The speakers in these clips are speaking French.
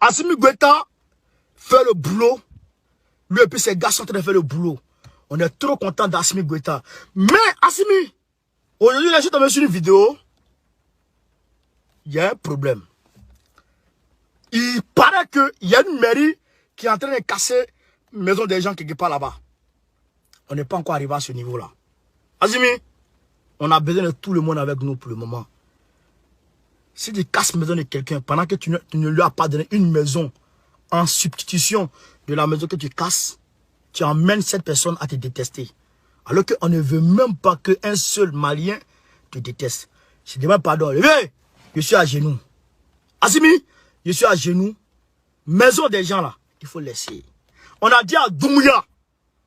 Assimi Goïta fait le boulot. Lui et puis ses gars sont en train de faire le boulot. On est trop content d'Assimi Goïta. Mais Assimi, aujourd'hui, je suis tombé sur une vidéo. Il y a un problème. Il paraît qu'il y a une mairie qui est en train de casser la maison des gens quelque part là-bas. On n'est pas encore arrivé à ce niveau-là. Assimi, on a besoin de tout le monde avec nous pour le moment. Si tu casses la maison de quelqu'un, pendant que tu ne lui as pas donné une maison en substitution de la maison que tu casses, tu emmènes cette personne à te détester. Alors qu'on ne veut même pas qu'un seul Malien te déteste. Je te demande pardon. Hey, je suis à genoux. Assimi, je suis à genoux. Maison des gens là, il faut laisser. On a dit à Doumbouya,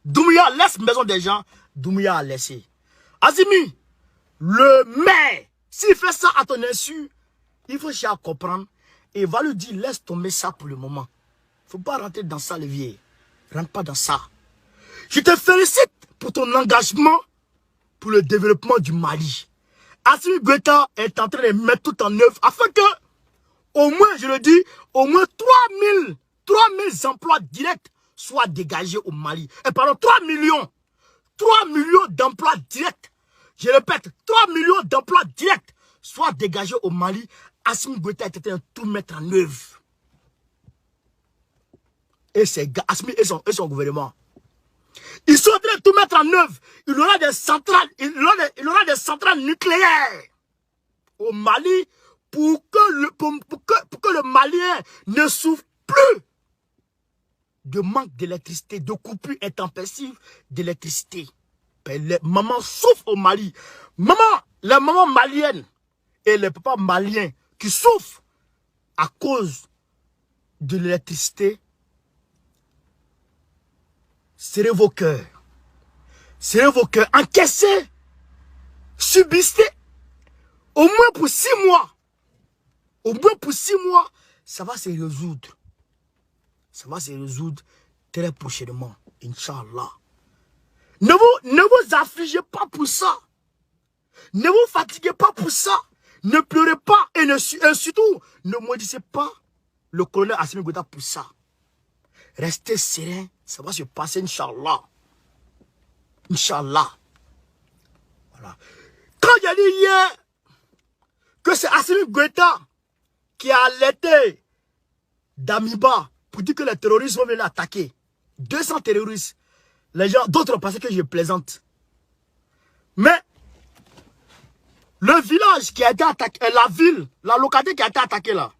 Doumbouya laisse maison des gens, Doumbouya a laissé. Assimi, le maire, s'il fait ça à ton insu, il faut chercher à comprendre et va lui dire laisse tomber ça pour le moment. Il ne faut pas rentrer dans ça, le vieux. Rentre pas dans ça. Je te félicite pour ton engagement pour le développement du Mali. Assimi Goïta est en train de mettre tout en œuvre afin que, au moins, je le dis, au moins 3000 emplois directs soient dégagés au Mali. Et pardon, 3 millions d'emplois directs. Je répète, 3 millions d'emplois directs soient dégagés au Mali. Assimi Goïta est en train de tout mettre en œuvre. Et ses gars, Assimi et son gouvernement. Ils sont en train de tout mettre en œuvre. Il y aura des centrales, il aura des centrales nucléaires au Mali pour que le Malien ne souffre plus de manque d'électricité, de coupure intempestive d'électricité. Les mamans souffrent au Mali. Les mamans maliennes et les papas maliens qui souffrent à cause de l'électricité, serrez vos cœurs. Serrez vos cœurs. Encaissez. Subissez. Au moins pour 6 mois. Au moins pour 6 mois, ça va se résoudre. Ça va se résoudre très prochainement. Inch'Allah. Ne vous affligez pas pour ça. Ne vous fatiguez pas pour ça. Ne pleurez pas et surtout, ne maudissez pas le colonel Assimi Goïta pour ça. Restez serein. Ça va se passer, Inch'Allah. Inch'Allah. Voilà. Quand j'ai dit hier que c'est Assimi Goïta qui a alerté Damiba pour dire que les terroristes vont venir attaquer. 200 terroristes. Les gens, d'autres pensaient que je plaisante. Mais le village qui a été attaqué, la ville, la localité qui a été attaquée là,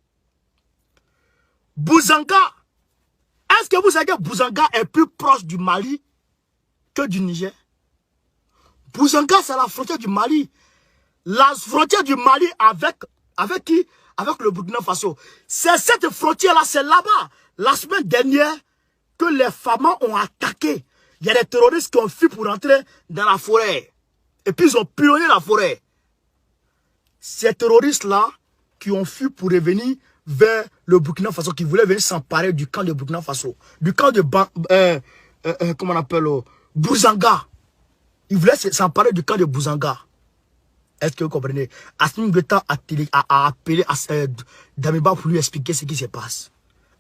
Bouzanga. Est-ce que vous savez que Bouzanga est plus proche du Mali que du Niger? Bouzanga, c'est la frontière du Mali. La frontière du Mali avec qui? Avec le Burkina Faso. C'est cette frontière-là, c'est là-bas. La semaine dernière, que les femmes ont attaqué. Il y a des terroristes qui ont fui pour rentrer dans la forêt. Et puis ils ont pilonné la forêt. Ces terroristes-là, qui ont fui pour revenir vers le Burkina Faso, qui voulaient venir s'emparer du camp de Burkina Faso, du camp de comment on appelle, Bouzanga. Ils voulaient s'emparer du camp de Bouzanga. Est-ce que vous comprenez? Assimi Goïta a appelé Damiba pour lui expliquer ce qui se passe.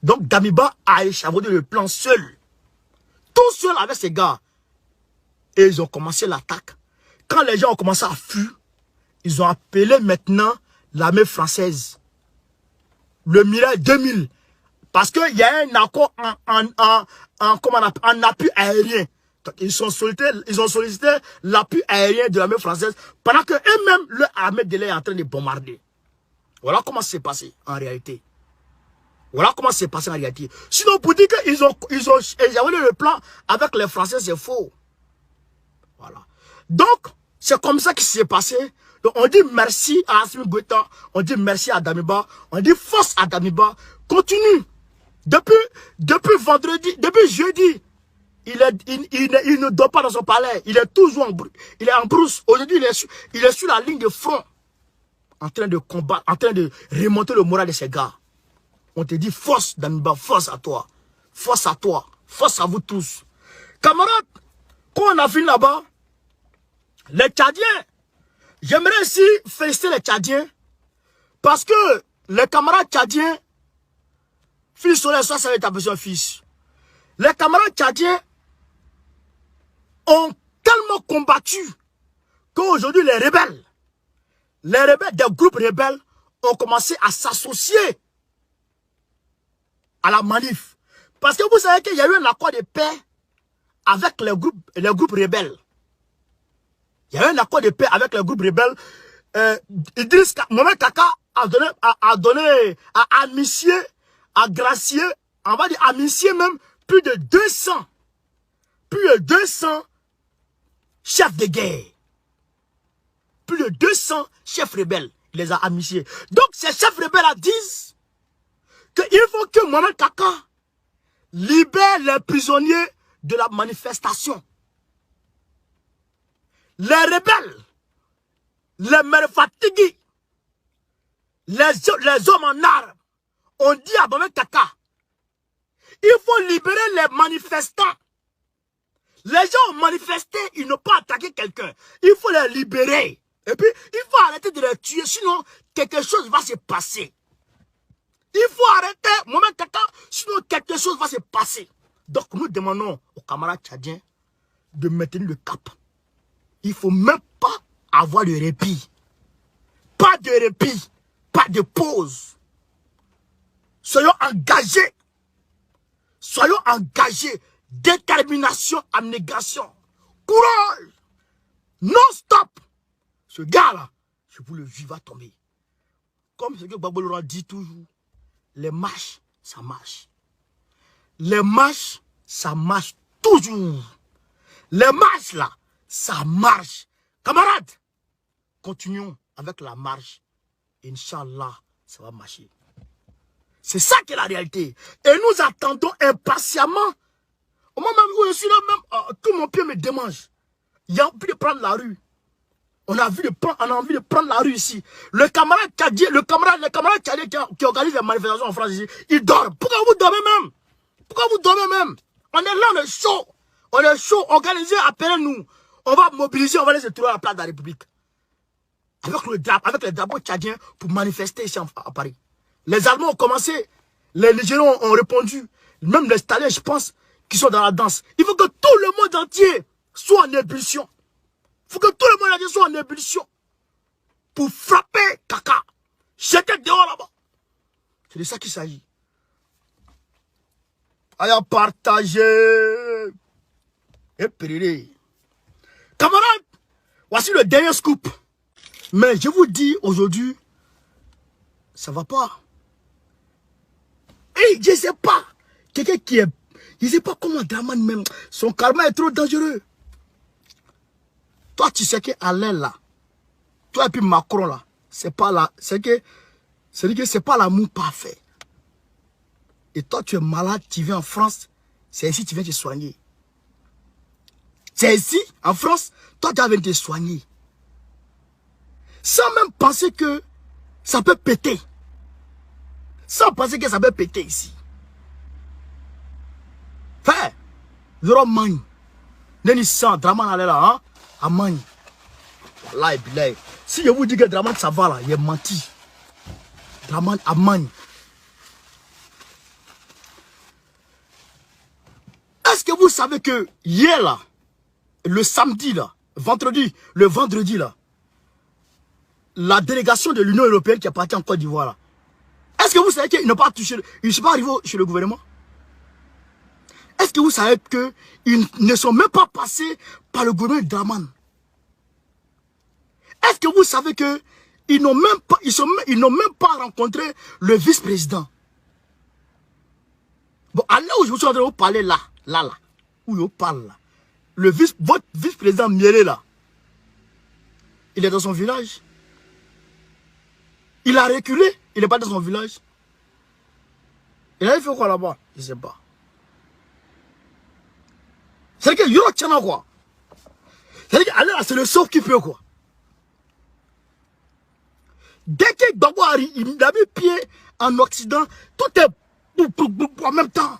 Donc Damiba a échafaudé le plan seul. Tout seul avec ses gars. Et ils ont commencé l'attaque. Quand les gens ont commencé à fuir, ils ont appelé maintenant l'armée française. Le Mirai 2000. Parce qu'il y a un accord en appui aérien. Donc, ils ont sollicité l'appui aérien de l'armée française pendant que eux-mêmes, leur armée de l'air est en train de bombarder. Voilà comment c'est passé en réalité. Voilà comment c'est passé en réalité. Sinon, pour dire qu'ils ont éjaculé le plan avec les Français, c'est faux. Voilà. Donc, c'est comme ça qui s'est passé. Donc, on dit merci à Assimi Goïta, on dit merci à Damiba, on dit force à Damiba. Continue. Depuis vendredi, depuis jeudi, il ne dort pas dans son palais. Il est toujours en brousse. Aujourd'hui, il est sur la ligne de front. En train de combattre, en train de remonter le moral de ses gars. On te dit force, Damiba, force à toi. Force à toi. Force à vous tous. Camarades, quand on a fini là-bas, les Tchadiens, j'aimerais aussi féliciter les Tchadiens parce que les camarades Tchadiens Fils solaire, ça va être appelé un fils. Les camarades tchadiens ont tellement combattu qu'aujourd'hui les rebelles des groupes rebelles ont commencé à s'associer à la manif. Parce que vous savez qu'il y a eu un accord de paix avec les groupes rebelles. Il y a eu un accord de paix avec les groupes rebelles. Mohamed Kaka a amnistié, a gracié, on va dire amnistié même, plus de 200 chefs de guerre. Plus de 200 chefs rebelles. Il les a amnistiés. Donc ces chefs rebelles disent qu'il faut que Mohamed Kaka libère les prisonniers de la manifestation. Les rebelles, les mères fatigués, les hommes en armes ont dit à Mohamed Kaka, il faut libérer les manifestants. Les gens ont manifesté, ils n'ont pas attaqué quelqu'un. Il faut les libérer. Et puis, il faut arrêter de les tuer, sinon quelque chose va se passer. Il faut arrêter, Mohamed Kaka, sinon quelque chose va se passer. Donc, nous demandons aux camarades tchadiens de maintenir le cap. Il ne faut même pas avoir de répit. Pas de répit, pas de pause. Soyons engagés. Soyons engagés. Détermination, abnégation. Courage. Non-stop. Ce gars-là, je vous le dis, va tomber. Comme ce que Gbagbo Laurent dit toujours, les marches, ça marche. Les marches, ça marche toujours. Les marches là, ça marche. Camarades, continuons avec la marche. Inch'Allah, ça va marcher. C'est ça qui est la réalité. Et nous attendons impatiemment. Au moment où je suis là, même, tout mon pied me démange. Il y a envie de prendre la rue. On a envie de prendre la rue ici. Le camarade tchadien, qui organise les manifestations en France ici, il dort. Pourquoi vous dormez même? Pourquoi vous dormez même? On est là, on est chaud. On est chaud, organisé, appelez-nous. On va mobiliser, on va aller se trouver à la place de la République. Avec les drapeaux tchadiens pour manifester ici à Paris. Les Allemands ont commencé, les Nigériens ont répondu. Même les Italiens, je pense, qui sont dans la danse. Il faut que tout le monde entier soit en ébullition. Il faut que tout le monde entier soit en ébullition. Pour frapper Kaka. Jeter dehors là-bas. C'est de ça qu'il s'agit. Allez partager. Et périr. Camarades, voici le dernier scoop. Mais je vous dis aujourd'hui, ça va pas. Et je sais pas. Quelqu'un qui est... Je sais pas comment Draman même... Son karma est trop dangereux. Toi, tu sais qu'Alain là, toi et puis Macron là, c'est pas là... C'est que c'est pas l'amour parfait. Et toi, tu es malade, tu viens en France, c'est ici que tu viens te soigner. C'est ici, en France, toi, tu viens te soigner. Sans même penser que ça peut péter. Sans penser que ça peut péter ici. Enfin, Zoro Magne. Neni sans Draman allait là, hein? À Magne. Là, et puis là. Si je vous dis que Draman ça va là, il est menti. Draman à Magne. Est-ce que vous savez que hier là, le samedi là, le vendredi là, la délégation de l'Union européenne qui est partie en Côte d'Ivoire là, est-ce que vous savez qu'ils n'ont pas touché, ils ne sont pas arrivés chez le gouvernement? Est-ce que vous savez qu'ils ne sont même pas passés par le gouvernement de Draman? Est-ce que vous savez qu'ils n'ont même pas rencontré le vice-président? Bon, à là où je vous suis en train de vous parler là, où je parle là, votre vice-président Miele là, il est dans son village. Il a reculé, il n'est pas dans son village. Il a fait quoi là-bas? Je ne sais pas. C'est que Yoro Tchana quoi. C'est que là, c'est le sauf qui peut quoi. Dès que Gbagbo arrive, il a mis pied en Occident, tout est en même temps.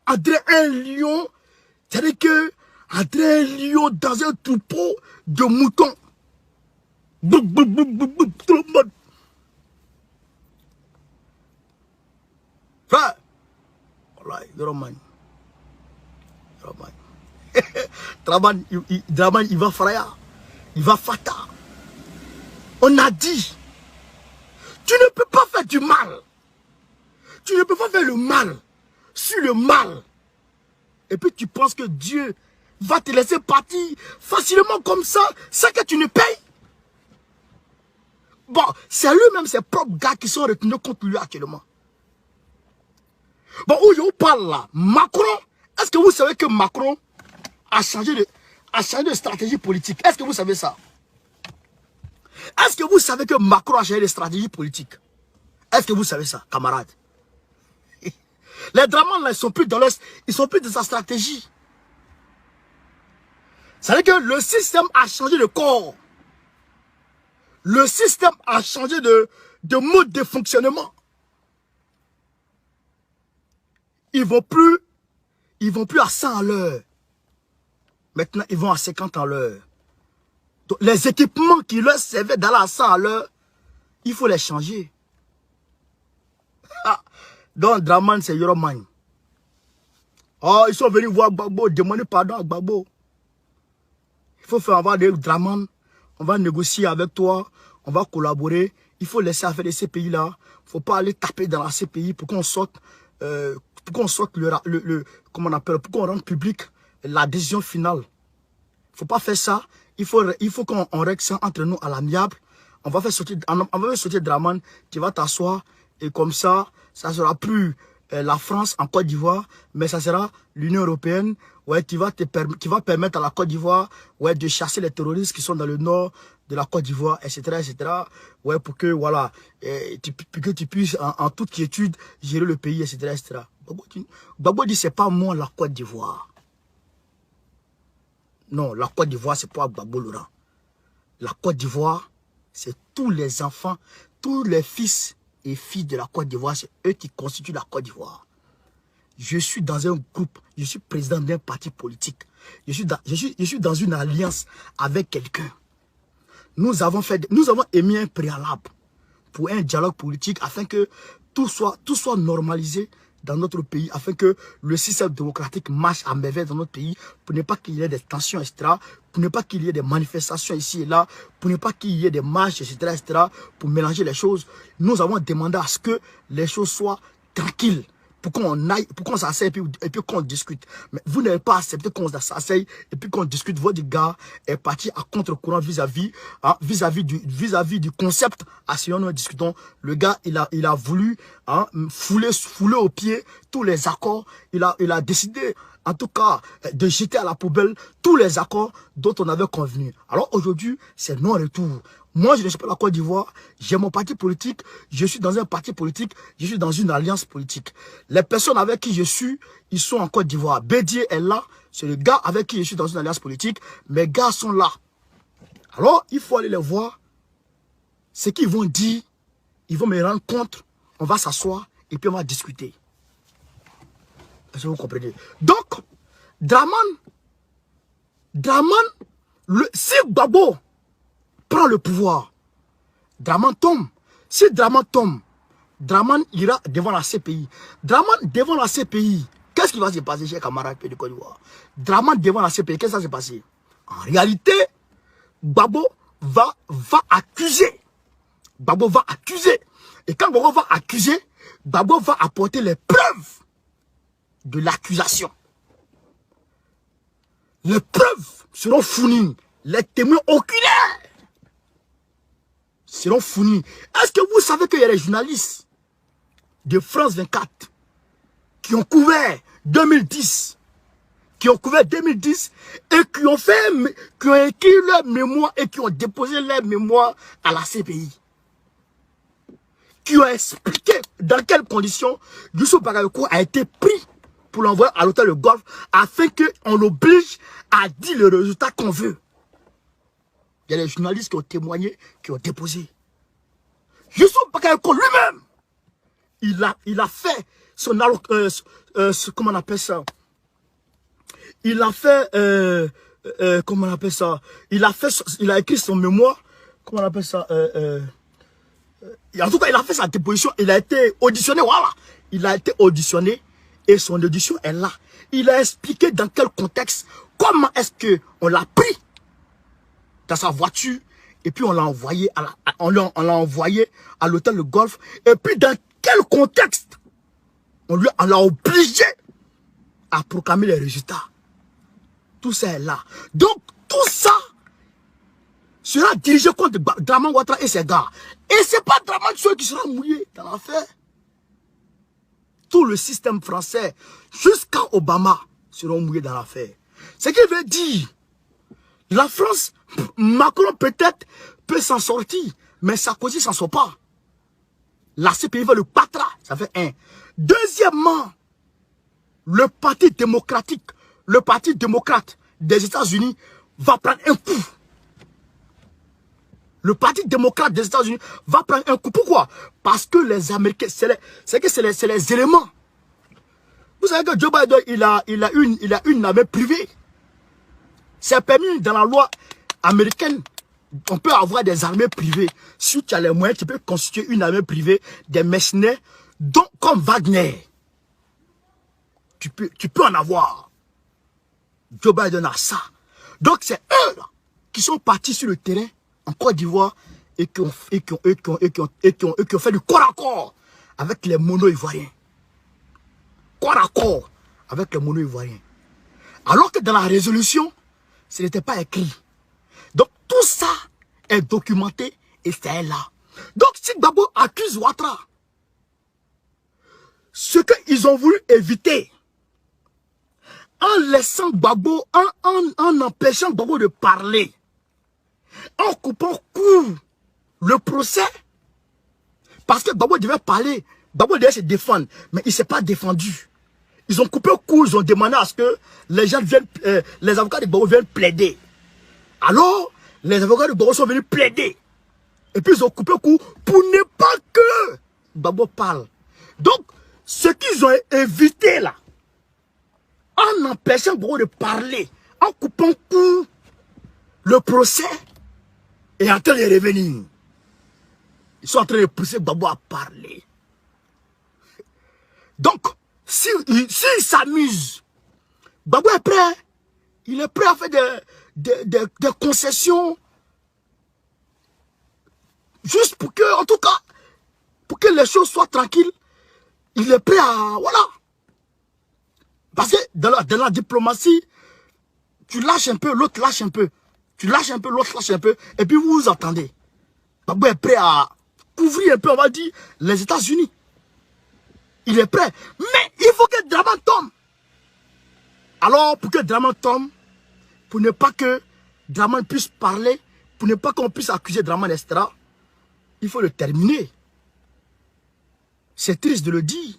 André un lion, c'est-à-dire que André un lion dans un troupeau de moutons. Tout le monde. Frère, voilà, Yoroman. Draman, il va fraya. Il va fata. On a dit, tu ne peux pas faire du mal. Tu ne peux pas faire le mal sur le mal. Et puis tu penses que Dieu va te laisser partir facilement comme ça, sans que tu ne payes. Bon, c'est lui-même, ses propres gars qui sont retenus contre lui actuellement. Bon, où je vous parle là, Macron, est-ce que vous savez que Macron a changé de stratégie politique? Est-ce que vous savez ça? Est-ce que vous savez que Macron a changé de stratégie politique? Est-ce que vous savez ça, camarades? Les Dramans là, ils sont plus dans sa stratégie. C'est-à-dire que le système a changé de corps. Le système a changé de mode de fonctionnement. Ils vont plus à 100 à l'heure. Maintenant, ils vont à 50 à l'heure. Donc, les équipements qui leur servaient d'aller à 100 à l'heure, il faut les changer. Ah. Donc, Draman, c'est Yoroman. Oh, ils sont venus voir Gbagbo, demander pardon à Gbagbo. Il faut faire avoir des Draman. On va négocier avec toi. On va collaborer. Il faut laisser faire les CPI là. Il ne faut pas aller taper dans la CPI pour qu'on sorte, comment on appelle, pour qu'on rende public la décision finale. Il ne faut pas faire ça. Il faut qu'on règle ça entre nous à l'amiable. On va faire sortir Draman. Tu vas t'asseoir et comme ça, ça sera plus la France en Côte d'Ivoire, mais ça sera l'Union européenne, ouais, qui va permettre à la Côte d'Ivoire, ouais, de chasser les terroristes qui sont dans le nord de la Côte d'Ivoire, etc., etc., ouais, pour que, voilà, que tu puisses en toute quiétude gérer le pays, etc., etc. Gbagbo dit, c'est pas moi la Côte d'Ivoire. Non, la Côte d'Ivoire, c'est pas Gbagbo Laurent. La Côte d'Ivoire, c'est tous les enfants, tous les fils et filles de la Côte d'Ivoire, c'est eux qui constituent la Côte d'Ivoire. Je suis dans un groupe, je suis président d'un parti politique. Je suis dans une alliance avec quelqu'un. Nous avons émis un préalable pour un dialogue politique afin que tout soit normalisé dans notre pays, afin que le système démocratique marche à merveille dans notre pays, pour ne pas qu'il y ait des tensions, etc., pour ne pas qu'il y ait des manifestations ici et là, pour ne pas qu'il y ait des marches, etc., pour mélanger les choses. Nous avons demandé à ce que les choses soient tranquilles, pour qu'on s'asseye et puis qu'on discute. Mais vous n'avez pas accepté qu'on s'asseye et puis qu'on discute. Votre gars est parti à contre-courant vis-à-vis du concept à ce nous discutons. Le gars, il a voulu fouler au pied tous les accords. Il a décidé, en tout cas, de jeter à la poubelle tous les accords dont on avait convenu. Alors aujourd'hui, c'est non-retour. Moi, je ne suis pas la Côte d'Ivoire, j'ai mon parti politique, je suis dans un parti politique, je suis dans une alliance politique. Les personnes avec qui je suis, ils sont en Côte d'Ivoire. Bédier est là, c'est le gars avec qui je suis dans une alliance politique. Mes gars sont là. Alors, il faut aller les voir. Ce qu'ils vont dire, ils vont me rendre compte, on va s'asseoir et puis on va discuter. Est-ce que vous comprenez? Donc, Draman, si Gbagbo prend le pouvoir, Draman tombe. Si Draman tombe, Draman ira devant la CPI. Draman devant la CPI, qu'est-ce qui va se passer chez camarades de Côte d'Ivoire? Draman devant la CPI, qu'est-ce qui va se passer? En réalité, Gbagbo va accuser. Gbagbo va accuser. Et quand Gbagbo va accuser, Gbagbo va apporter les preuves de l'accusation. Les preuves seront fournies. Les témoins oculaires seront fournis. Est-ce que vous savez qu'il y a des journalistes de France 24 qui ont couvert 2010, et qui ont écrit leur mémoire et qui ont déposé leur mémoire à la CPI, qui ont expliqué dans quelles conditions Youssou Bagayoko a été pris pour l'envoyer à l'hôtel de Golfe afin qu'on l'oblige à dire le résultat qu'on veut. Il y a des journalistes qui ont témoigné, qui ont déposé. Youssou Bagayoko lui-même, il a fait son comment on appelle ça? Il a fait comment on appelle ça? Il a écrit son mémoire. Comment on appelle ça? En tout cas, il a fait sa déposition. Il a été auditionné. Voilà. il a été auditionné et son audition est là. Il a expliqué dans quel contexte, comment est-ce qu'on l'a pris dans sa voiture et puis on l'a envoyé à l'hôtel de golf. Et puis dans quel contexte on l'a obligé à proclamer les résultats. Tout ça est là. Donc tout ça sera dirigé contre Dramane Ouattara et ses gars. Et c'est pas Dramane seul qui sera mouillé dans l'affaire. Tout le système français, jusqu'à Obama, seront mouillés dans l'affaire. Ce qui veut dire, la France, Macron peut-être peut s'en sortir, mais Sarkozy s'en sort pas. La CPI va le patra, ça fait un. Deuxièmement, le parti démocrate des États-Unis va prendre un coup. Le parti démocrate des États-Unis va prendre un coup. Pourquoi? Parce que les Américains, c'est les éléments. Vous savez que Joe Biden, il a une armée privée. C'est permis dans la loi américaine. On peut avoir des armées privées. Si tu as les moyens, tu peux constituer une armée privée, des mercenaires, donc comme Wagner. Tu peux en avoir. Joe Biden a ça. Donc c'est eux là, qui sont partis sur le terrain en Côte d'Ivoire et qui ont fait du corps à corps avec les mono-ivoiriens. Corps à corps avec les mono-ivoiriens. Alors que dans la résolution, ce n'était pas écrit. Donc tout ça est documenté et c'est là. Donc si Gbagbo accuse Ouattara, ce qu'ils ont voulu éviter, en laissant Gbagbo, en empêchant Gbagbo de parler, en coupant court le procès, parce que Gbagbo devait parler, Gbagbo devait se défendre, mais il ne s'est pas défendu. Ils ont coupé court, ils ont demandé à ce que les gens viennent, les avocats de Gbagbo viennent plaider. Alors, les avocats de Gbagbo sont venus plaider. Et puis ils ont coupé court pour ne pas que Gbagbo parle. Donc, ce qu'ils ont évité là, en empêchant Gbagbo de parler, en coupant court le procès, est en train de revenir. Ils sont en train de pousser Gbagbo à parler. Donc, s'il s'amuse, Gbagbo est prêt. Il est prêt à faire des concessions. Juste pour que, en tout cas, pour que les choses soient tranquilles. Il est prêt à... Voilà. Parce que dans la diplomatie, tu lâches un peu, l'autre lâche un peu. Tu lâches un peu, l'autre lâche un peu. Et puis vous vous attendez. Gbagbo est prêt à couvrir un peu, on va dire, les États-Unis. Il est prêt. Mais il faut que Dramane tombe. Alors, pour que Dramane tombe, pour ne pas que Dramane puisse parler, pour ne pas qu'on puisse accuser Dramane, etc., il faut le terminer. C'est triste de le dire,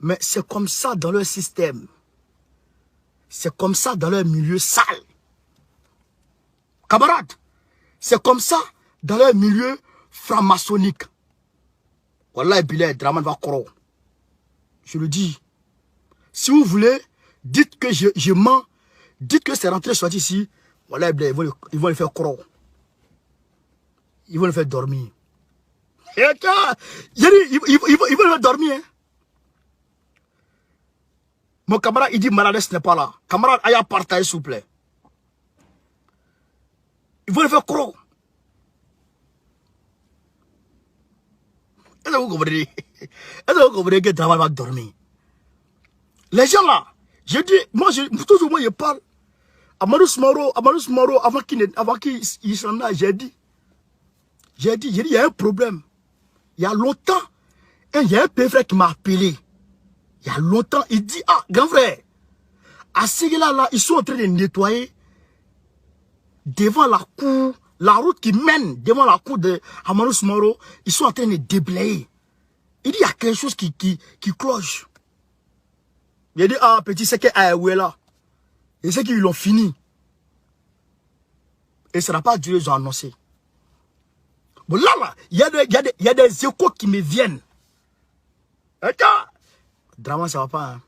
mais c'est comme ça dans leur système. C'est comme ça dans leur milieu sale. Camarades, c'est comme ça dans leur milieu franc-maçonnique. Wallah, Bilal, Dramane va croire. Je le dis. Si vous voulez, dites que je mens. Dites que c'est rentré soit ici. Wallah, ils vont le faire croire. Ils vont le faire dormir. Ils vont le faire dormir. Hein. Mon camarade, il dit Marades n'est pas là. Camarade, aïe, partagez s'il vous plaît. Ils vont le faire croire. Est-ce que vous comprenez? Est-ce que vous comprenez que Dramane va dormir? Les gens là, je dis, toujours moi je parle. Amadou Moro, avant qu'il s'en aille, j'ai dit, il y a un problème. Il y a longtemps, il y a un petit frère qui m'a appelé. Il y a longtemps, il dit, ah, grand frère, à ces gars-là, ils sont en train de nettoyer devant la cour, la route qui mène devant la cour de Amadou Moro, ils sont en train de déblayer. Il dit, il y a quelque chose qui cloche. Il a dit, ah, petit, c'est que où est là. Et c'est qu'ils l'ont fini. Et ça n'a pas duré, ils ont annoncé. Bon, là, il y a des échos qui me viennent. Et là, Dramane, ça va pas. Hein.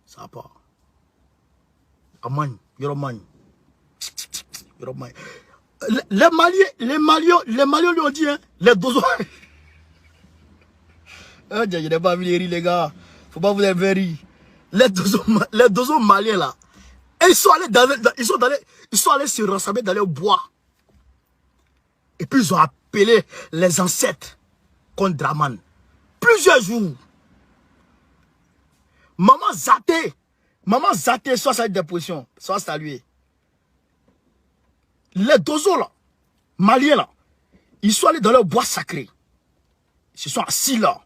Ça va pas. Amagne, Yoromagne. Les Maliens lui ont dit, hein, les Dozo. Je n'ai pas vu les rires, les gars. Faut pas vous les faire rire. Les dozos maliens, là. Et ils sont allés se rassembler dans le bois. Et puis, ils ont appelé les ancêtres contre Draman. Plusieurs jours. Maman Zaté, soit sa déposition, soit saluée. Les dozos, là, maliens, là, ils sont allés dans le bois sacré. Ils se sont assis là.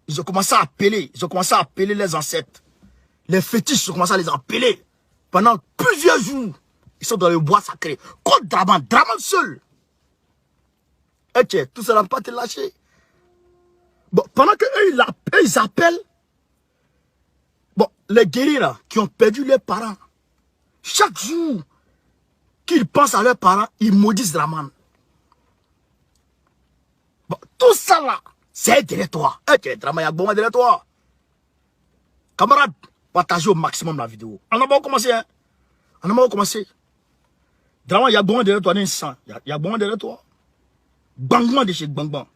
Ils ont commencé à appeler. Ils ont commencé à appeler les ancêtres. Les fétiches, ils ont commencé à les appeler. Pendant plusieurs jours, ils sont dans le bois sacré. Contre Draman, Draman seul. Et tiens, tout ça n'a pas te lâcher. Bon, pendant qu'eux, ils appellent, bon, les guerriers là, qui ont perdu leurs parents, chaque jour qu'ils pensent à leurs parents, ils maudissent Draman. Bon, tout ça là, c'est derrière toi. Et tiens, Draman, il y a bon derrière toi. Camarades, partagez au maximum la vidéo. On a pas commencé, hein. On a pas commencé. Draman, il y a bon derrière toi, il y a bon derrière toi. Bangman de chez Bangban.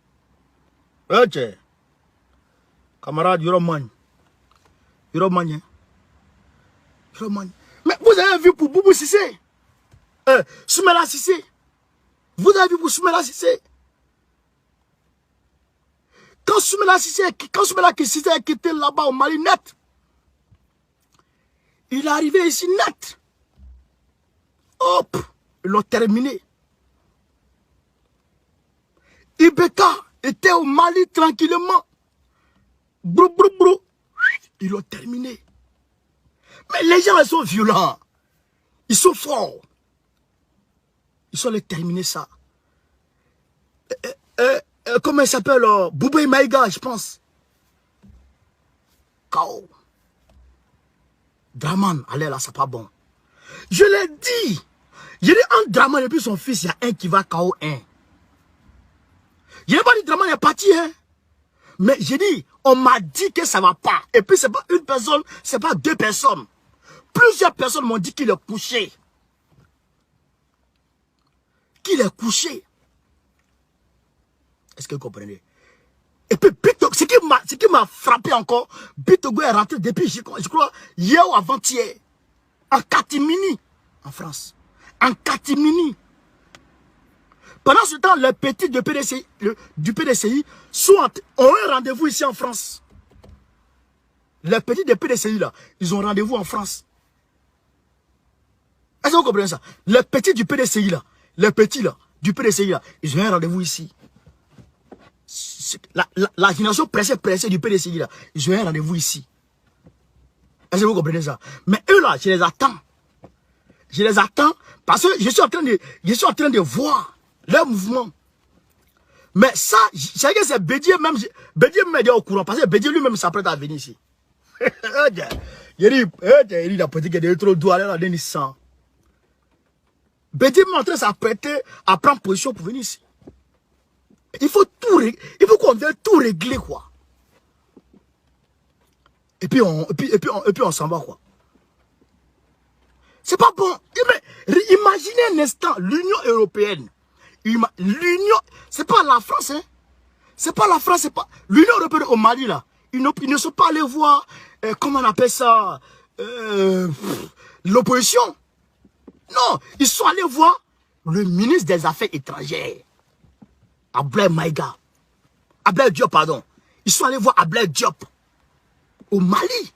Ok. Camarade, Yoroman. Yoroman. Mais vous avez vu pour Boubou Sissé? Soumela Sissé. Vous avez vu pour Soumela Sissé? Quand Soumela Sissé a quitté là-bas au Mali net, il est arrivé ici net. Hop, ils l'ont terminé. Ibeka était au Mali tranquillement. Brou, brou, brou. Ils l'ont terminé. Mais les gens, ils sont violents. Ils sont forts. Ils sont allés terminer ça. Comment il s'appelle? Boubé Maïga, je pense. Kao. Draman, allez là, c'est pas bon. Je l'ai dit. J'ai dit, entre Draman et puis son fils, il y a un qui va KO 1. Je n'ai pas dit Draman est parti, hein. Mais j'ai dit, on m'a dit que ça ne va pas. Et puis, c'est pas une personne, c'est pas deux personnes. Plusieurs personnes m'ont dit qu'il est couché. Qu'il est couché. Est-ce que vous comprenez? Et puis, ce qui m'a frappé encore, Bitogo est rentré depuis, je crois, hier ou avant-hier, en catimini, en France. En catimini. Pendant ce temps, les petits du PDCI ont un rendez-vous ici en France. Les petits du PDCI, là, ils ont rendez-vous en France. Est-ce que vous comprenez ça? Les petits du PDCI, là, les petits, là, du PDCI, là, ils ont un rendez-vous ici. La génération pressée du PDCI, là, ils ont un rendez-vous ici. Est-ce que vous comprenez ça? Mais eux, là, je les attends. Je les attends parce que je suis en train de voir leur mouvement. Mais ça, c'est que c'est Bédier même est au courant. Parce que Bédier lui-même s'apprête à venir ici. Il dit, la politique est trop douce, là, dans sang. Bédier est en train de s'apprêter à prendre position pour venir ici. Il faut qu'on vienne tout régler, quoi. Et puis on s'en va, quoi. C'est pas bon. Imaginez un instant, l'Union européenne. L'Union, c'est pas la France, hein. C'est pas la France, c'est pas... L'Union européenne au Mali, là, ils ne sont pas allés voir, comment on appelle ça, l'opposition. Non, ils sont allés voir le ministre des Affaires étrangères. Ablaye Maïga. Ablaye Diop, pardon. Ils sont allés voir Ablaye Diop au Mali.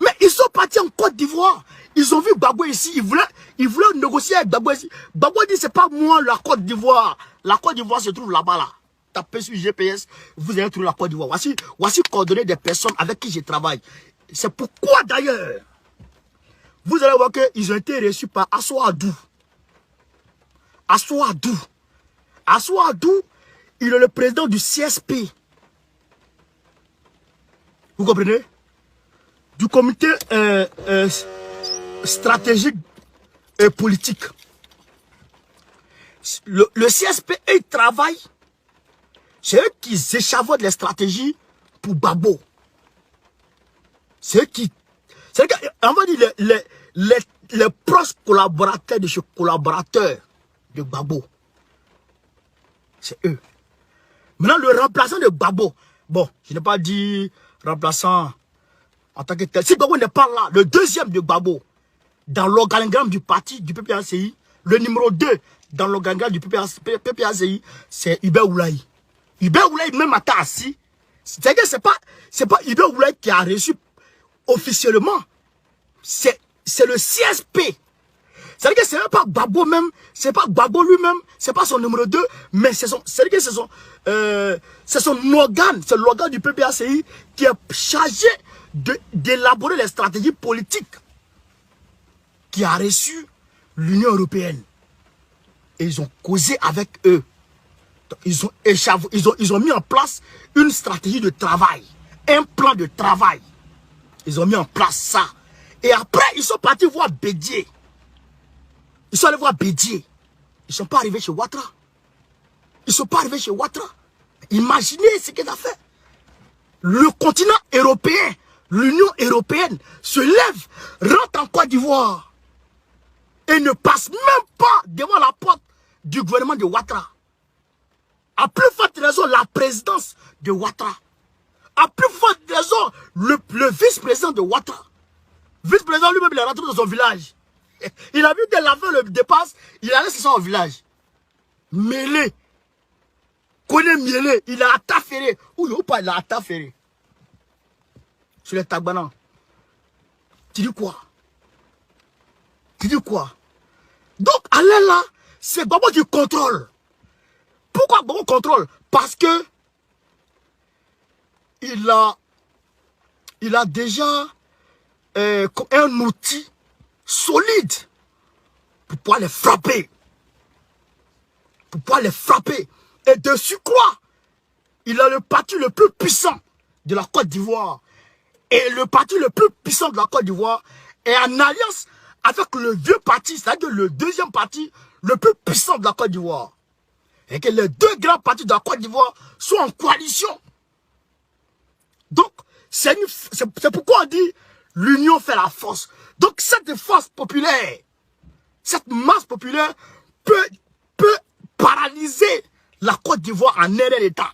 Mais ils sont partis en Côte d'Ivoire. Ils ont vu Gbagbo ici. Ils voulaient négocier avec Gbagbo ici. Gbagbo dit, c'est pas moi la Côte d'Ivoire. La Côte d'Ivoire se trouve là-bas, là. Tapez sur GPS, vous allez trouver la Côte d'Ivoire. Voici coordonnées des personnes avec qui je travaille. C'est pourquoi d'ailleurs, vous allez voir qu'ils ont été reçus par Assoadou. Assoadou. Assoadou, il est le président du CSP. Vous comprenez? Du comité stratégique et politique. Le CSP, il travaille. C'est eux qui échafaudent les stratégies pour Gbagbo. C'est eux qui... On va dire les proches collaborateurs de ce collaborateur de Gbagbo. C'est eux. Maintenant, le remplaçant de Gbagbo, Bon, je n'ai pas dit remplaçant en tant que tel. Si Gbagbo n'est pas là, le deuxième de Gbagbo, dans l'organigramme du parti du PPACI, le numéro 2 dans l'organigramme du PPACI, c'est Hubert Oulaye. Hubert Oulaye, même à assis, c'est que c'est pas Hubert Oulaye qui a reçu officiellement. C'est le CSP. C'est-à-dire que c'est même pas Gbagbo même, c'est pas Gbagbo lui-même, c'est pas son numéro 2, mais c'est son organe, c'est l'organe du PPACI qui est chargé d'élaborer les stratégies politiques qui a reçu l'Union européenne. Et ils ont causé avec eux. Ils ont mis en place une stratégie de travail, un plan de travail. Ils ont mis en place ça. Et après, ils sont partis voir Bédié. Ils sont allés voir Bédié. Ils ne sont pas arrivés chez Ouattara. Ils ne sont pas arrivés chez Ouattara. Imaginez ce qu'il a fait. Le continent européen, l'Union européenne se lève, rentre en Côte d'Ivoire et ne passe même pas devant la porte du gouvernement de Ouattara. À plus forte raison, la présidence de Ouattara. À plus forte raison, le vice-président de Ouattara. Vice-président lui-même, il est rentré dans son village. Il a vu que l'affaire le dépasse, il a laissé ça au village. Mêlé. Connaît Mêlé, il a attaqué. Ou pas, il a attaqué. Sur les Tagbanan. Tu dis quoi? Tu dis quoi? Donc, Alain là, c'est Gbagbo qui contrôle. Pourquoi Gbagbo contrôle? Parce que il a déjà un outil solide pour pouvoir les frapper. Pour pouvoir les frapper. Et de surcroît, il a le parti le plus puissant de la Côte d'Ivoire. Et le parti le plus puissant de la Côte d'Ivoire est en alliance avec le vieux parti, c'est-à-dire le deuxième parti le plus puissant de la Côte d'Ivoire. Et que les deux grands partis de la Côte d'Ivoire sont en coalition. Donc, c'est pourquoi on dit l'union fait la force. Donc, cette force populaire, cette masse populaire peut paralyser la Côte d'Ivoire en un état.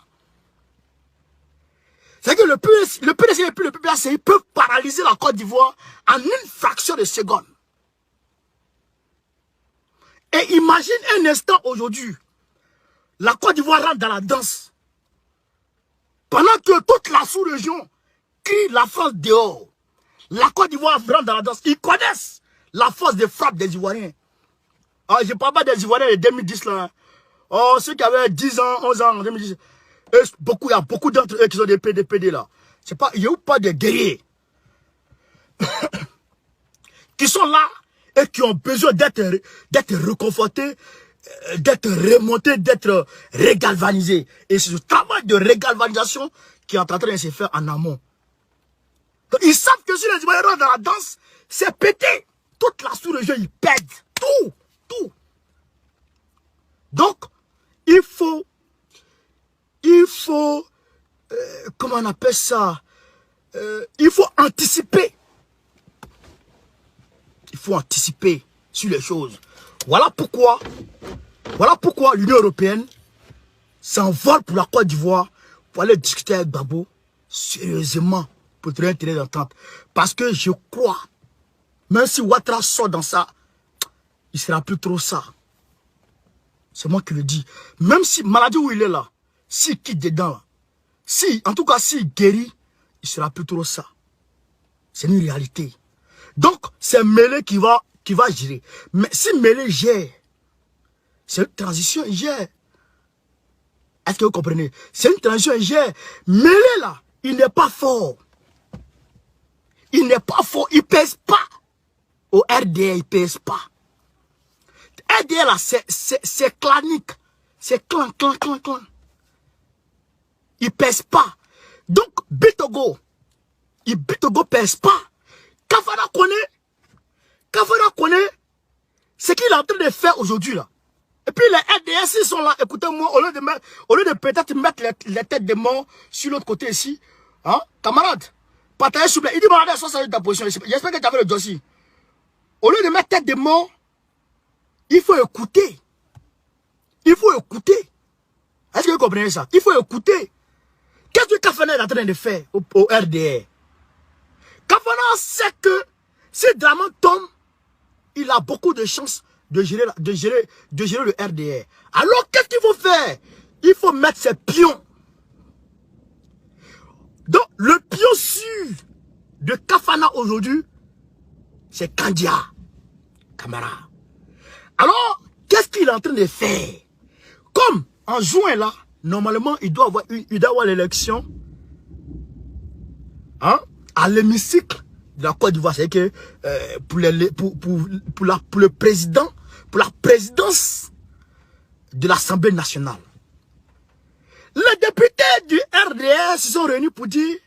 C'est que le PDC et le PPACI peuvent paralyser la Côte d'Ivoire en une fraction de seconde. Et imagine un instant aujourd'hui, la Côte d'Ivoire rentre dans la danse. Pendant que toute la sous-région crie la France dehors, la Côte d'Ivoire rentre dans la danse. Ils connaissent la force de frappe des Ivoiriens. Ah, je ne parle pas des Ivoiriens de 2010 là. Oh, ceux qui avaient 10 ans, 11 ans en 2010. Il y a beaucoup d'entre eux qui sont des PD là. Il n'y a pas de guerriers. Qui sont là et qui ont besoin d'être reconfortés, d'être remontés, d'être régalvanisés. Et c'est ce travail de régalvanisation qui est en train de se faire en amont. Donc, ils savent que si les Ivoiriens rentrent dans la danse, c'est pété. Toute la sous-région, ils pètent. Tout. Donc, il faut, comment on appelle ça? Il faut anticiper. Il faut anticiper sur les choses. Voilà pourquoi l'Union européenne s'envole pour la Côte d'Ivoire pour aller discuter avec Gbagbo sérieusement pour trouver un terrain d'entente. Parce que je crois, même si Ouattara sort dans ça, il ne sera plus trop ça. C'est moi qui le dis. Même si maladie où il est là, s'il quitte dedans, là, en tout cas s'il guérit, il ne sera plus trop ça. C'est une réalité. Donc, c'est Mêlé qui va gérer. Mais si Mêlé gère, c'est une transition, il gère. Est-ce que vous comprenez? C'est une transition, il gère. Mêlé là, il n'est pas fort. Il n'est pas fort, il ne pèse pas. Au RDA, il ne pèse pas. RDA là, c'est clanique. C'est clan. Il ne pèse pas. Donc, Bitogo ne pèse pas. Kafara connaît ce qu'il est en train de faire aujourd'hui là. Et puis les RDS ils sont là, écoutez-moi, au lieu de peut-être mettre les têtes des morts sur l'autre côté ici, hein, camarade, partagez s'il vous plaît. Il dit, malade, ça c'est ta position. J'espère que tu avais le dossier. Au lieu de mettre tête des morts, il faut écouter. Est-ce que vous comprenez ça? Il faut écouter. Qu'est-ce que Kafana est en train de faire au RDR? Kafana sait que si Draman tombe, il a beaucoup de chances de gérer le RDR. Alors, qu'est-ce qu'il faut faire? Il faut mettre ses pions. Donc, le pion sûr de Kafana aujourd'hui, c'est Kandia Camara. Alors, qu'est-ce qu'il est en train de faire? Comme en juin là, normalement, il doit avoir l'élection hein, à l'hémicycle de la Côte d'Ivoire. C'est que pour le président, pour la présidence de l'Assemblée nationale. Les députés du RDR se sont réunis pour dire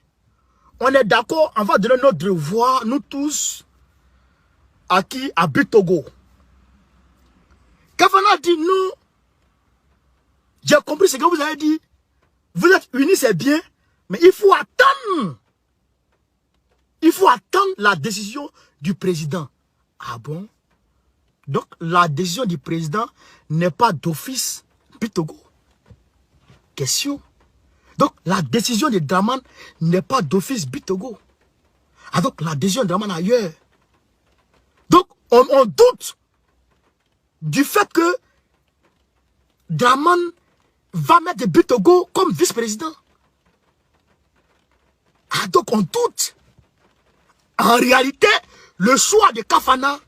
on est d'accord, on va donner notre voix, nous tous, à qui? À Bitogo. Kafana dit nous, j'ai compris ce que vous avez dit. Vous êtes unis, c'est bien, mais il faut attendre. Il faut attendre la décision du président. Ah bon? Donc, la décision du président n'est pas d'office Bitogo. Question. Donc, la décision de Draman n'est pas d'office Bitogo. Ah donc, la décision de Draman ailleurs. Donc, on doute du fait que Draman va mettre Bitogo comme vice-président. Ah donc, on doute. En réalité, le choix de Kafana,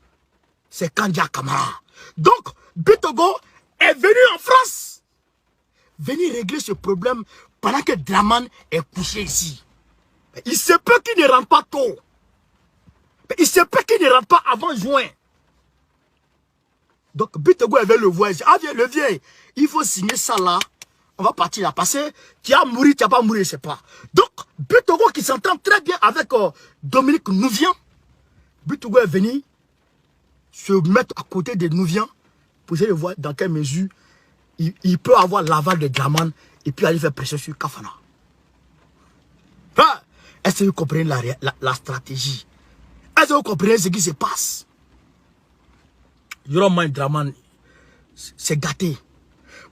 c'est Kandia Camara. Donc, Bitogo est venu en France. Venir régler ce problème pendant que Draman est couché ici. Il se peut qu'il ne rentre pas tôt. Il se peut qu'il ne rentre pas avant juin. Donc, Bitogo avait le voisin. Ah, viens, le vieil. Il faut signer ça là. On va partir là. Parce que tu as mouru, tu n'as pas mouru, je ne sais pas. Donc, Bitogo qui s'entend très bien avec Dominique Nouvian. Bitogo est venu se mettre à côté de Nouvian pour essayer de voir dans quelle mesure il peut avoir l'aval de Draman et puis aller faire pression sur Kafana. Hein? Est-ce que vous comprenez la stratégie? Est-ce que vous comprenez ce qui se passe? Yoram Draman, c'est gâté.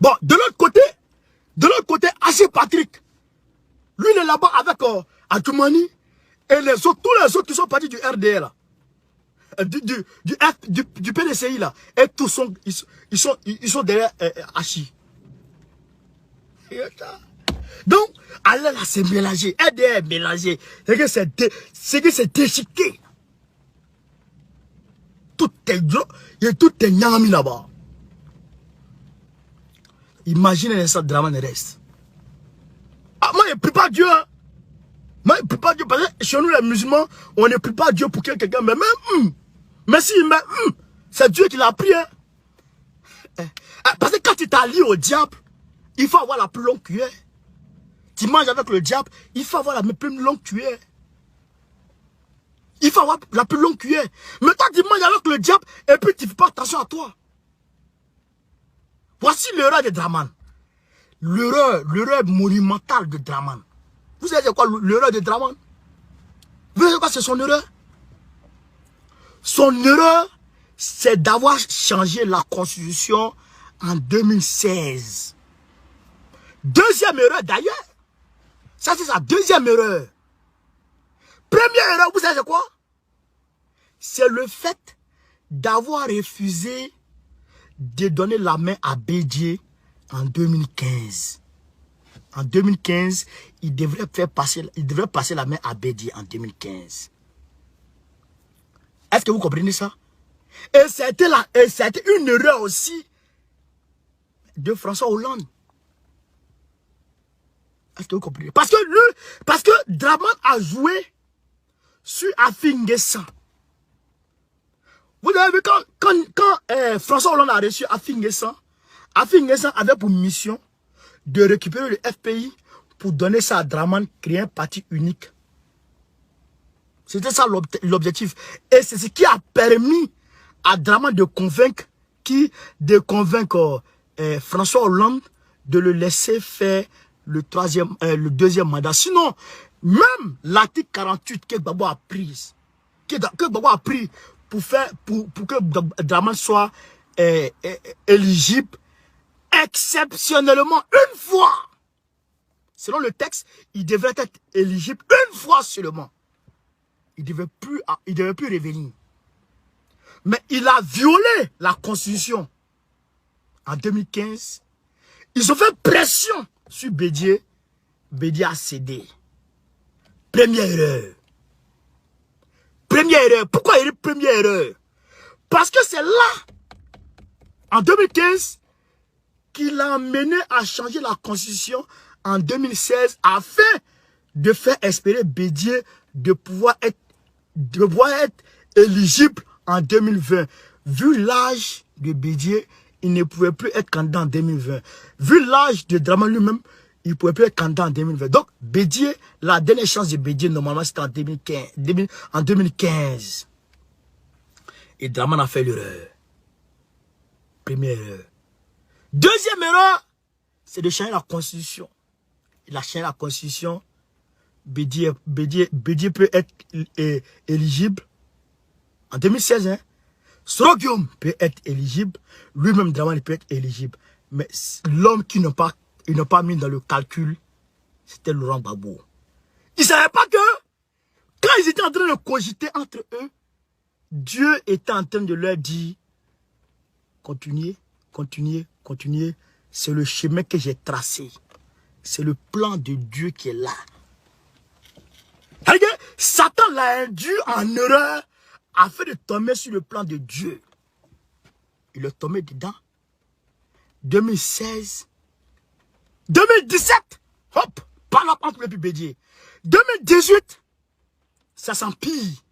Bon, de l'autre côté, Haché Patrick, lui il est là-bas avec Atoumani et les autres, tous les autres qui sont partis du RDR là. Du PDCI là, et tous ils sont derrière Hachi. Donc, allez là, c'est mélangé, RDR mélangé, c'est que c'est déchiqueté. Tout est nyami là-bas. Imaginez l'instant Draman reste. Ah, moi je ne prie pas Dieu. Hein. Moi je ne prie pas Dieu parce que chez nous les musulmans, on ne prie pas Dieu pour que quelqu'un me même. Mais si, c'est Dieu qui l'a pris. Hein. Parce que quand tu t'allies au diable, il faut avoir la plus longue cuillère. Tu manges avec le diable, il faut avoir la plus longue cuillère. Il faut avoir la plus longue cuillère. Mais toi, tu manges avec le diable et puis tu ne fais pas attention à toi. Voici l'erreur de Draman. L'erreur monumentale de Draman. Vous savez quoi l'erreur de Draman? Vous savez quoi c'est son erreur? Son erreur, c'est d'avoir changé la constitution en 2016. Deuxième erreur d'ailleurs. Ça c'est sa deuxième erreur. Première erreur, vous savez c'est quoi? C'est le fait d'avoir refusé de donner la main à Bédié en 2015. En 2015, il devrait passer la main à Bédié en 2015. Est-ce que vous comprenez ça? Et c'était une erreur aussi de François Hollande. Est-ce que vous comprenez? Parce que Draman a joué sur Afinguessan. Vous avez vu quand François Hollande a reçu Afinguessan, Afinguessan avait pour mission de récupérer le FPI pour donner ça à Draman, créer un parti unique. C'était ça l'objectif. Et c'est ce qui a permis à Draman de convaincre François Hollande de le laisser faire le deuxième mandat. Sinon, même l'article 48 que Gbagbo a pris, pour que Draman soit éligible exceptionnellement une fois. selon le texte, il devrait être éligible une fois seulement. Il ne devait plus revenir. Mais il a violé la Constitution en 2015. Ils ont fait pression sur Bédié. Bédié a cédé. Première erreur. Première erreur. Pourquoi il dit première erreur? Parce que c'est là, en 2015, qu'il a mené à changer la Constitution en 2016 afin de faire espérer Bédié de pouvoir être éligible en 2020. Vu l'âge de Bédié, il ne pouvait plus être candidat en 2020. Vu l'âge de Dramane lui-même, il ne pouvait plus être candidat en 2020. Donc, Bédié, la dernière chance de Bédié, normalement, c'était en 2015. Et Dramane a fait l'erreur. Première erreur. Deuxième erreur, c'est de changer la Constitution. Il a changé la Constitution. Bédié peut être éligible en 2016. Hein? Soroguium peut être éligible. Lui-même, Dramane, peut être éligible. Mais l'homme qui n'a pas mis dans le calcul, c'était Laurent Gbagbo. Ils ne savaient pas que, quand ils étaient en train de cogiter entre eux, Dieu était en train de leur dire, continuez, continuez, continuez. C'est le chemin que j'ai tracé. C'est le plan de Dieu qui est là. Satan l'a induit en erreur afin de tomber sur le plan de Dieu. Il est tombé dedans. 2016. 2017. Hop. Par la entre le Bédié. 2018. Ça s'empire.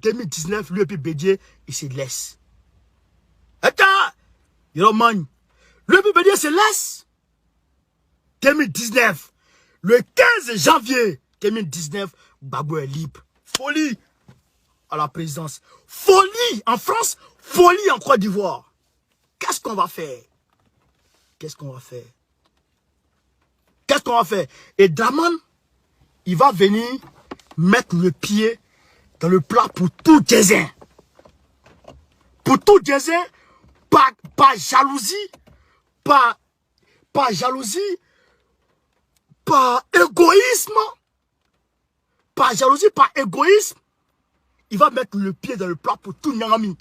2019, le Bédié, il se laisse. Le Bédié se laisse. 2019. Le 15 janvier 2019, Gbagbo est libre. Folie à la présidence. Folie en France, folie en Côte d'Ivoire. Qu'est-ce qu'on va faire? Qu'est-ce qu'on va faire? Qu'est-ce qu'on va faire? Et Dramane, il va venir mettre le pied dans le plat pour tout Djezin. Pour tout Djezin, par jalousie, par jalousie, par égoïsme, par jalousie, par égoïsme, il va mettre le pied dans le plat pour tout Nyangami.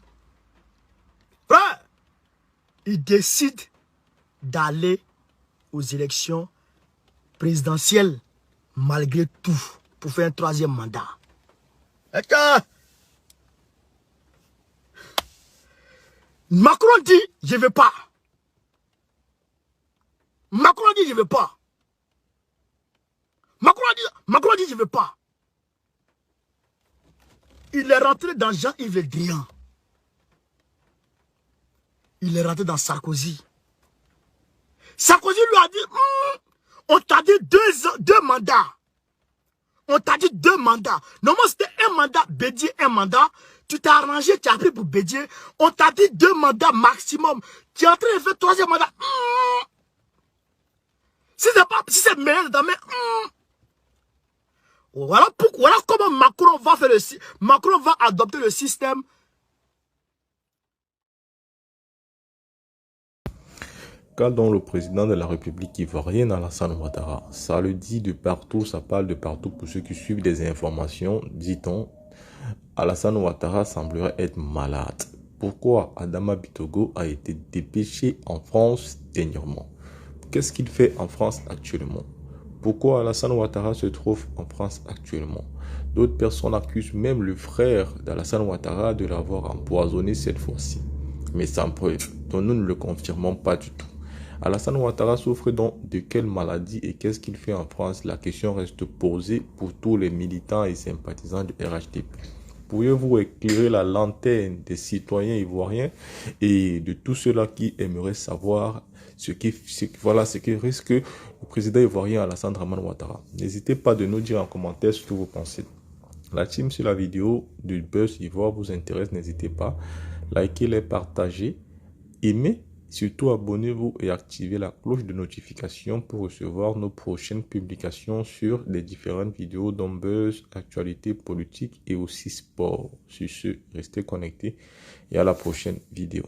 Frère, il décide d'aller aux élections présidentielles malgré tout pour faire un troisième mandat. Macron dit, je ne veux pas. Macron dit, je ne veux pas. Macron dit, je ne veux pas. Il est rentré dans Jean-Yves Le Drian. Il est rentré dans Sarkozy. Sarkozy lui a dit, on t'a dit deux mandats. On t'a dit 2 mandats. Normalement, c'était un mandat, Bédié, un mandat. Tu t'es arrangé, tu as pris pour Bédié. On t'a dit 2 mandats maximum. Tu es en train de faire 3e mandat. Si c'est meilleur dans mes... Voilà comment Macron va faire Macron va adopter le système. Quand donc le président de la République ivoirienne, Alassane Ouattara, ça le dit de partout, ça parle de partout pour ceux qui suivent des informations, dit-on, Alassane Ouattara semblerait être malade. Pourquoi Adama Bitogo a été dépêché en France dernièrement? Qu'est-ce qu'il fait en France actuellement? Pourquoi Alassane Ouattara se trouve en France actuellement? D'autres personnes accusent même le frère d'Alassane Ouattara de l'avoir empoisonné cette fois-ci. Mais sans preuve, dont nous ne le confirmons pas du tout. Alassane Ouattara souffre donc de quelle maladie et qu'est-ce qu'il fait en France? La question reste posée pour tous les militants et sympathisants du RHDP. Pourriez-vous éclairer la lanterne des citoyens ivoiriens et de tous ceux-là qui aimeraient savoir ce que risque le président ivoirien Alassane Dramane Ouattara? N'hésitez pas de nous dire en commentaire ce que vous pensez. La team sur la vidéo du Buzz Ivoire vous intéresse, n'hésitez pas. Likez-les, partagez, aimez. Surtout, abonnez-vous et activez la cloche de notification pour recevoir nos prochaines publications sur les différentes vidéos dont buzz, actualité politique et aussi sport. Sur ce, restez connectés et à la prochaine vidéo.